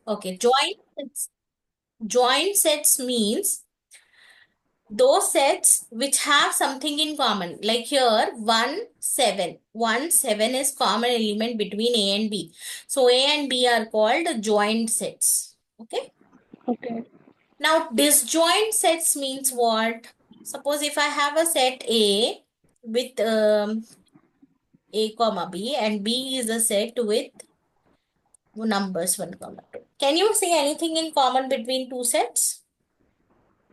Okay, joint sets means those sets which have something in common. Like here, 1, 7. 1, 7 is common element between A and B. So A and B are called joint sets. Okay. Okay. Now, disjoint sets means what? Suppose if I have a set A with A comma B and B is a set with numbers 1 comma 2. Can you see anything in common between two sets?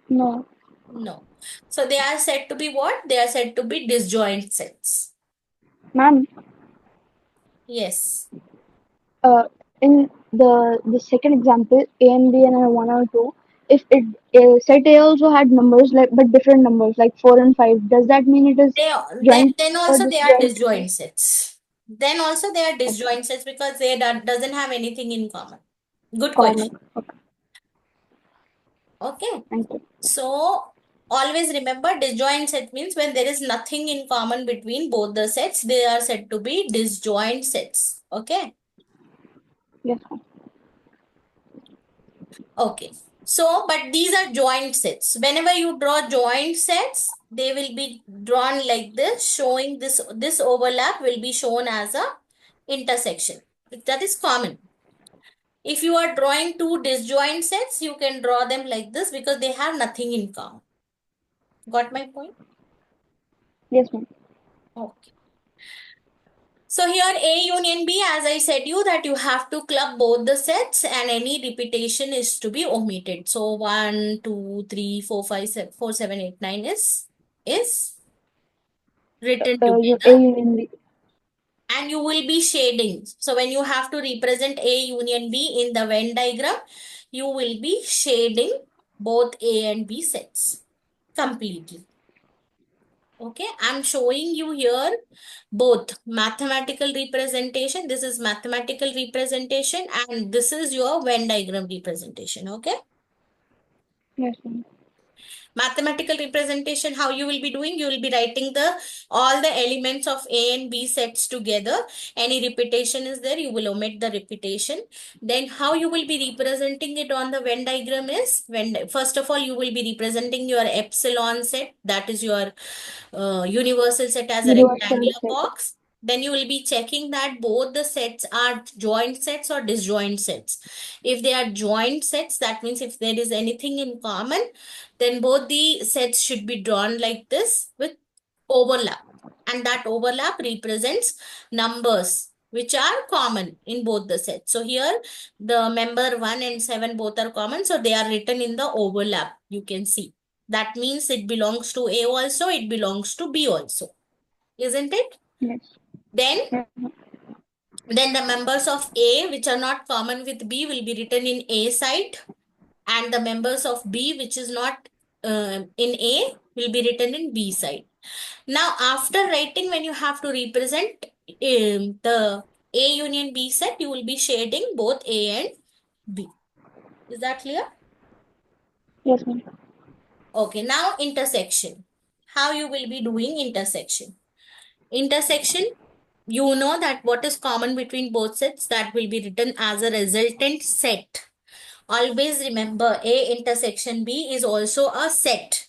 No. No. So they are said to be what? They are said to be disjoint sets. Ma'am, Yes. uh, in the second example, A and B and 1 or 2, if it set A also had numbers like but different numbers like 4 and 5, does that mean it is They joint then or also they are disjoint? disjoint sets. Then also they are Okay. disjoint sets because they doesn't have anything in common. Good Common. question. Okay. Okay. Thank you. So always remember disjoint set means when there is nothing in common between both the sets, they are said to be disjoint sets. Okay. Yes, ma'am. Okay. So, but these are joint sets. Whenever you draw joint sets, they will be drawn like this, showing this overlap will be shown as a intersection. That is common. If you are drawing two disjoint sets, you can draw them like this because they have nothing in common. Got my point? Yes, ma'am. Okay. So here A union B, as I said you that you have to club both the sets and any repetition is to be omitted. So 1, 2, 3, 4, 5, 6, 4, 7, 8, 9 is written Your A together union B. and you will be shading. So when you have to represent A union B in the Venn diagram, you will be shading both A and B sets completely. Okay, I'm showing you here both mathematical representation. This is mathematical representation and this is your Venn diagram representation. Okay. Yes, ma'am. Mathematical representation, how you will be doing? You will be writing all the elements of A and B sets together. Any repetition is there, you will omit the repetition. Then how you will be representing it on the Venn diagram is, first of all, you will be representing your epsilon set, that is your universal set as a Universal rectangular set. box. Then you will be checking that both the sets are joint sets or disjoint sets. If they are joint sets, that means if there is anything in common, then both the sets should be drawn like this with overlap. And that overlap represents numbers which are common in both the sets. So here the member 1 and 7 both are common. So they are written in the overlap. You can see. That means it belongs to A also, it belongs to B also. Isn't it? Yes. Then, Yes. then the members of A which are not common with B will be written in A side and the members of B which is not in A will be written in B side. Now, after writing, when you have to represent the A union B set, you will be shading both A and B. Is that clear? Yes, ma'am. Okay, now intersection. How you will be doing intersection? Intersection, you know that what is common between both sets, that will be written as a resultant set. Always remember A intersection B is also a set.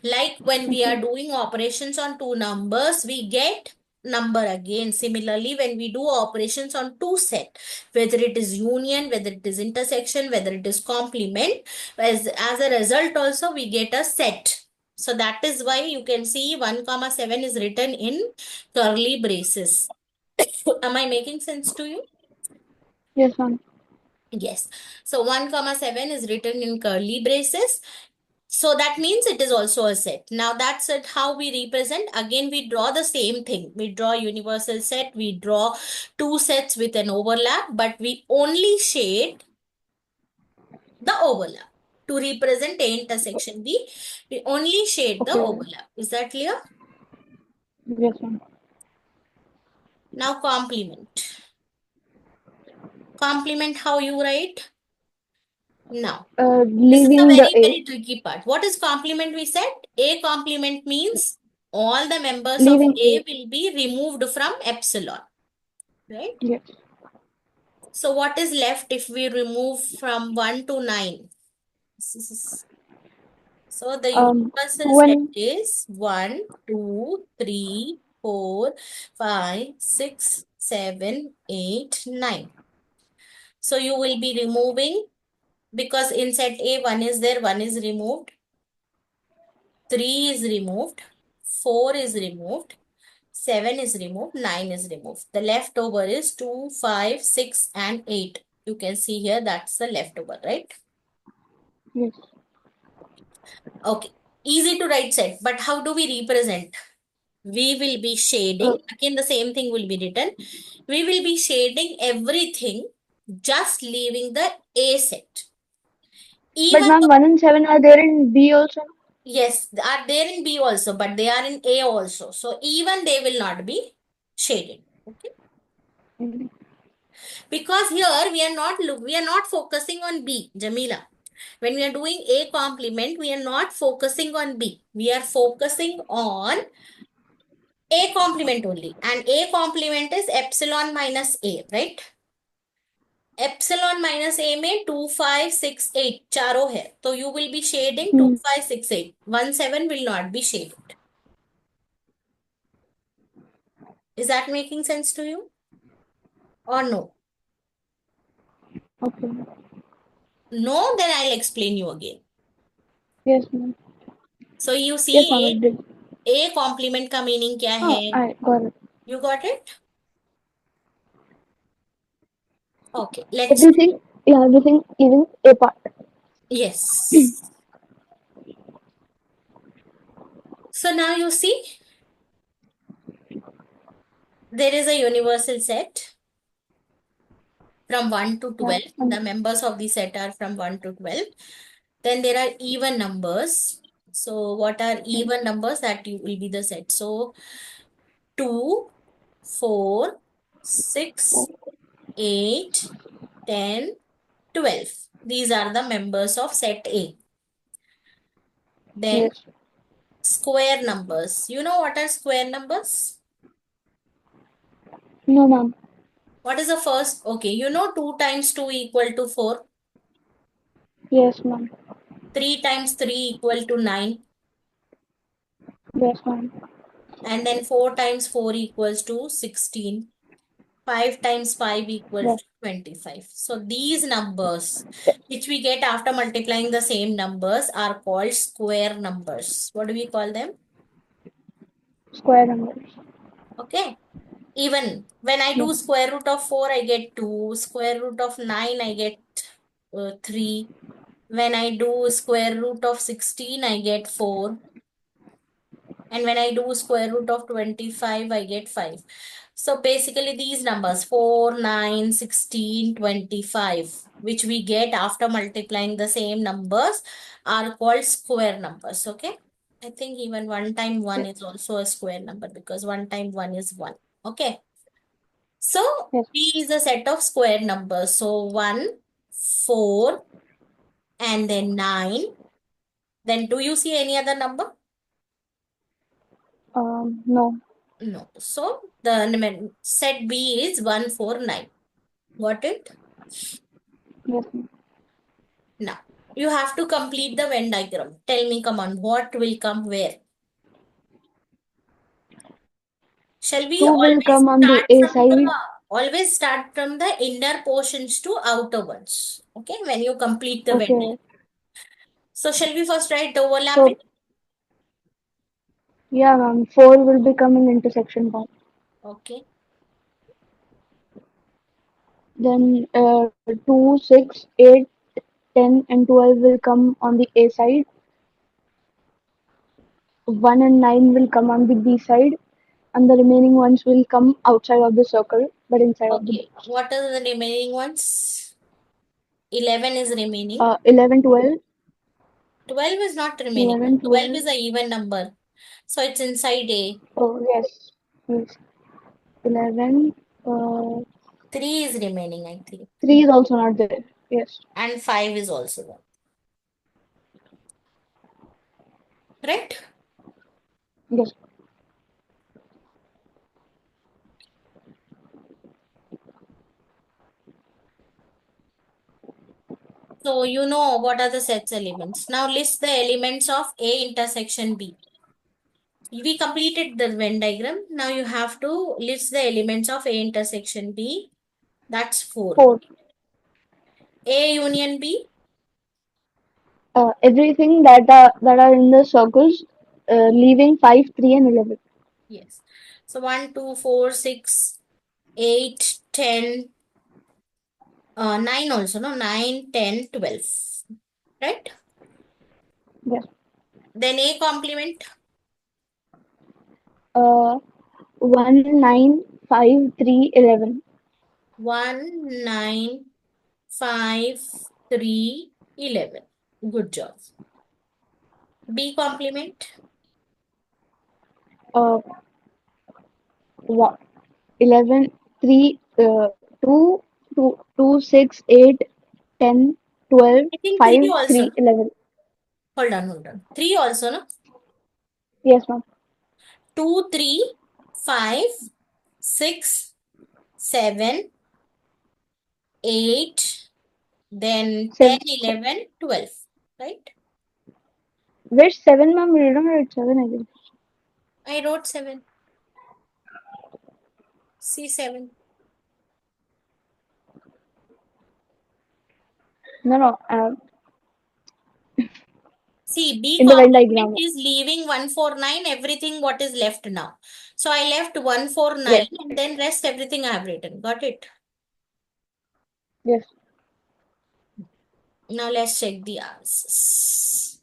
Like when we are Okay. doing operations on two numbers, we get number again. Similarly, when we do operations on two set, whether it is union, whether it is intersection, whether it is complement, as a result also we get a set. So that is why you can see 1 comma 7 is written in curly braces. Am I making sense to you? Yes, ma'am. Yes. So 1 comma 7 is written in curly braces. So that means it is also a set. Now that's it how we represent. Again, we draw the same thing. We draw universal set. We draw two sets with an overlap, but we only shade the overlap. To represent A intersection B, we only shade the Okay. overlap. Is that clear? Yes, ma'am. Now complement. Complement how you write? Now, this is the Leaving the very, A. very tricky part. What is complement we said? A complement means all the members of Leaving A A. will be removed from epsilon, right? Yes. So what is left if we remove from 1 to 9? So the 2 universal set and is 1, 2, 3, 4, 5, 6, 7, 8, 9. So you will be removing, because in set A 1 is there, 1 is removed, 3 is removed, 4 is removed, 7 is removed, 9 is removed. The leftover is 2, 5, 6 and 8. You can see here that's the leftover, right? yes. Okay. Easy to write set, but how do we represent? We will be shading, Uh, again the same thing will be written. We will be shading everything, just leaving the A set. but Even ma'am, though, 1 and 7 are there in B also. yes, they are there in B also, but they are in A also. So even they will not be shaded. Okay. Mhm. Because here we are not focusing on B, Jamila. When we are doing A complement, we are not focusing on B. We are focusing on A complement only. And A complement is epsilon minus A, right? Epsilon minus A में 2, 5, 6, 8 चारों है. तो you will be shading 2, Hmm. 5, 6, 8. 1, 7 will not be shaded. Is that making sense to you? Or no? Okay. No, then I'll explain you again. Yes, ma'am. So you Yes, ma'am, see it did. A complement का meaning क्या Oh, है? I got it. You got it? Okay, let's, Everything, yeah, everything, even A part. yes. So now you see there is a universal set from 1 to Yeah. 12. The members of the set are from 1 to 12. Then there are even numbers. So what are even numbers? That you will be the set. So 2, 4, 6, 8, 10, 12. These are the members of set A. Then Yes. square numbers. You know what are square numbers? No, ma'am. What is the first? Okay, you know 2 times 2 equal to 4. Yes, ma'am. 3 times 3 equal to 9. Yes, ma'am. And then 4 times 4 equals to 16. 5 times 5 equals Yes. to 25. So these numbers, which we get after multiplying the same numbers, are called square numbers. What do we call them? Square numbers. Okay. Even when I Yes. do square root of 4, I get 2. Square root of 9, I get 3. When I do square root of 16, I get 4. And when I do square root of 25, I get 5. So basically these numbers 4, 9, 16, 25, which we get after multiplying the same numbers, are called square numbers. Okay. I think even 1 time 1 Yes. is also a square number, because 1 time 1 is 1. Okay. So Yes. B is a set of square numbers. So 1, 4, and then 9. Then do you see any other number? No. No. So the set B is 1, 4, 9. Got it? Yes, ma'am. Now, you have to complete the Venn diagram. Tell me, come on, what will come where? Shall we 2 will come on the A side. always start from the inner portions to outer ones? Okay, when you complete the Venn diagram. Okay. So shall we first write overlapping? So, yeah, ma'am. 4 will be coming intersection point. Okay. Then 2, 6, 8, 10, and 12 will come on the A side. 1 and 9 will come on the B side. And the remaining ones will come outside of the circle, but inside of the Okay. box. What are the remaining ones? 11 is remaining. 11, 12, 12 is not remaining. 11, 12 12. is a even number. So it's inside A. Oh, yes. Yes. 11. 3 is remaining, I think. 3 is also not there. Yes. And 5 is also there. Right? Yes. So you know what are the sets elements. Now list the elements of A intersection B. We completed the Venn diagram. Now you have to list the elements of A intersection B. That's 4. 4. A union B. Everything that are in the circles, leaving 5, 3, and 11. Yes. So 1, 2, 4, 6, 8, 10, 9 also, no? 9, 10, 12. Right? Yes. Then A complement. Uh, 1, 9, 5, 3, 11. 1, 9, 5, 3, 11. Good job. B complement. Uh, 11, 3, 2, 2, 2, 6, 8, 10, 12, I think 3 5, also, 3, no? 11. Hold on, hold on. 3 also, no? Yes, ma'am. 2, 3, 5, 6, 7, 8, then 10, 7, 11, 12. Right? where's 7, ma'am? We don't write 7, I guess. I wrote 7. C 7. No, no. See, B In the Venn complement diagram. is leaving 149, everything what is left now. So I left 149 Yes, and then rest everything I have written. Got it? yes. Now let's check the answers.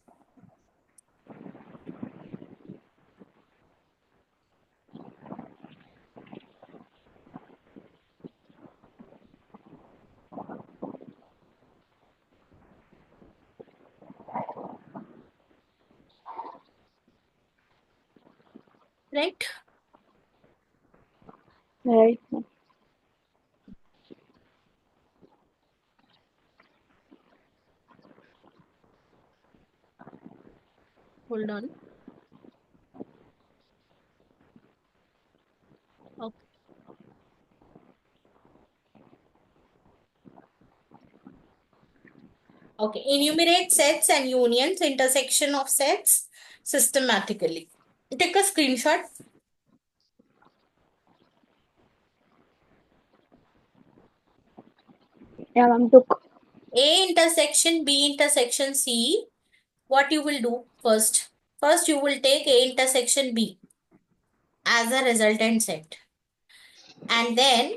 Right? Right, ma'am. Hold on. Okay. Okay. Enumerate sets and unions, intersection of sets systematically. Take a screenshot. Yeah, ma'am. Took. A intersection B intersection C. What you will do first? First, you will take A intersection B as a resultant set. And then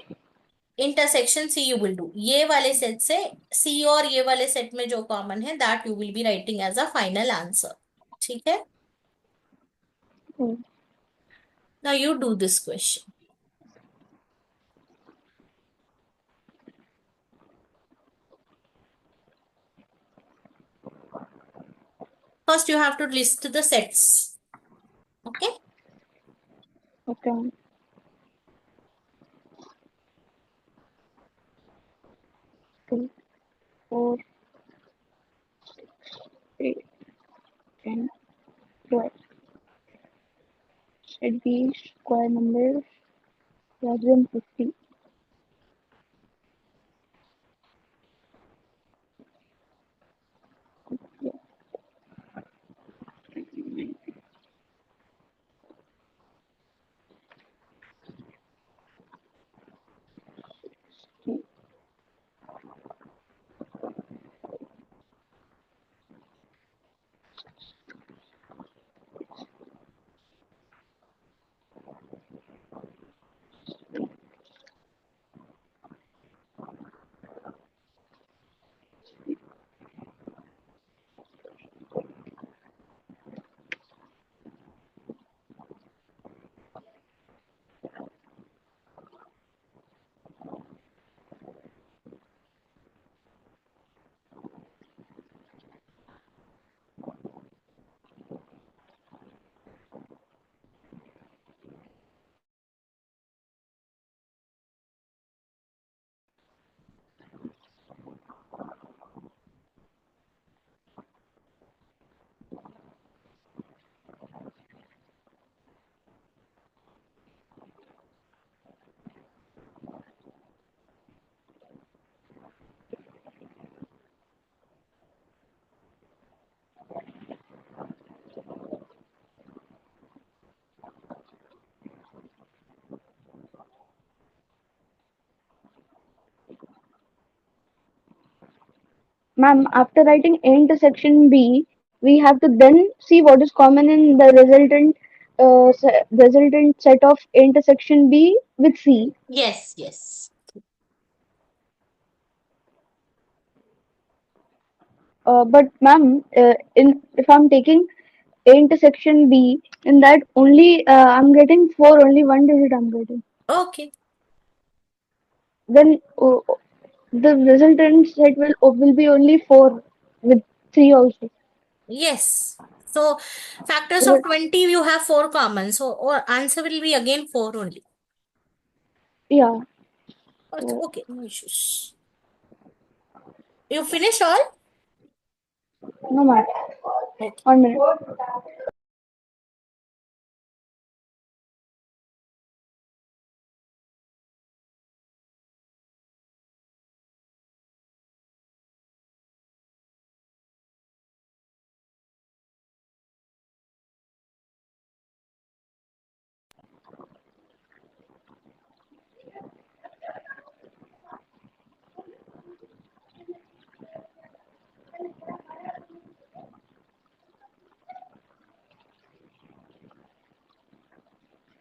intersection C you will do ये वाले set से सी और ये वाले set में जो common है that you will be writing as a final answer ठीक है Hmm. Now you do this question first you have to list the sets okay Okay, ma'am. 2, 4, 8, 10, 12. Should be square numbers rather than 50. Yeah. Ma'am, after writing A intersection B, we have to then see what is common in the resultant set of A intersection B with C. Yes, yes. But ma'am, in if I'm taking A intersection B, in that only I'm getting four, only one digit I'm getting. Okay. Then the resultant set will be only four with three also. Yes. So factors of But 20, you have 4 common. So or answer will be again 4 only. yeah, Okay, so okay, no issues. You finish all? no matter. Okay. 1 minute.